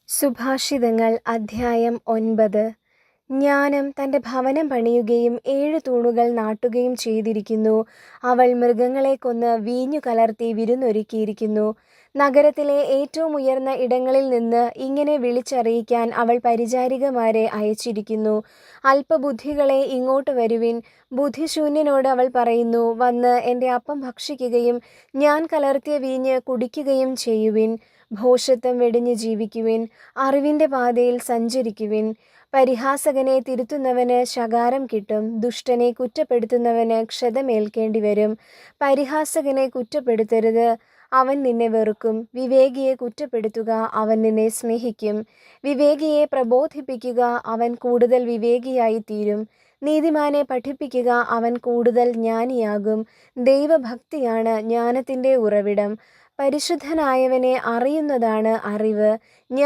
സുഭാഷിതങ്ങൾ അധ്യായം 9. ജ്ഞാനം തൻ്റെ ഭവനം പണിയുകയും 7 തൂണുകൾ നാട്ടുകയും ചെയ്തിരിക്കുന്നു. അവൾ മൃഗങ്ങളെ കൊന്ന് വീഞ്ഞു കലർത്തി വിരുന്നൊരുക്കിയിരിക്കുന്നു. നഗരത്തിലെ ഏറ്റവും ഉയർന്ന ഇടങ്ങളിൽ നിന്ന് ഇങ്ങനെ വിളിച്ചറിയിക്കാൻ അവൾ പരിചാരികമാരെ അയച്ചിരിക്കുന്നു. അല്പബുദ്ധികളെ, ഇങ്ങോട്ട് വരുവിൻ. ബുദ്ധിശൂന്യനോട് അവൾ പറയുന്നു, വന്ന് എൻ്റെ അപ്പം ഭക്ഷിക്കുകയും ഞാൻ കലർത്തിയ വീഞ്ഞ് കുടിക്കുകയും ചെയ്യുവിൻ. ഭോഷത്വം വെടിഞ്ഞ് ജീവിക്കുവിൻ, അറിവിൻ്റെ പാതയിൽ സഞ്ചരിക്കുവിൻ. പരിഹാസകനെ തിരുത്തുന്നവന് ശകാരം കിട്ടും, ദുഷ്ടനെ കുറ്റപ്പെടുത്തുന്നവന് ക്ഷതമേൽക്കേണ്ടി വരും. പരിഹാസകനെ കുറ്റപ്പെടുത്തരുത്, അവൻ നിന്നെ വെറുക്കും. വിവേകിയെ കുറ്റപ്പെടുത്തുക, അവൻ നിന്നെ സ്നേഹിക്കും. വിവേകിയെ പ്രബോധിപ്പിക്കുക, അവൻ കൂടുതൽ വിവേകിയായി തീരും. നീതിമാനെ പഠിപ്പിക്കുക, അവൻ കൂടുതൽ ജ്ഞാനിയാകും. ദൈവഭക്തിയാണ് ജ്ഞാനത്തിൻ്റെ ഉറവിടം. പരിശുദ്ധനായവനെ അറിയുന്നതാണ് അറിവ്.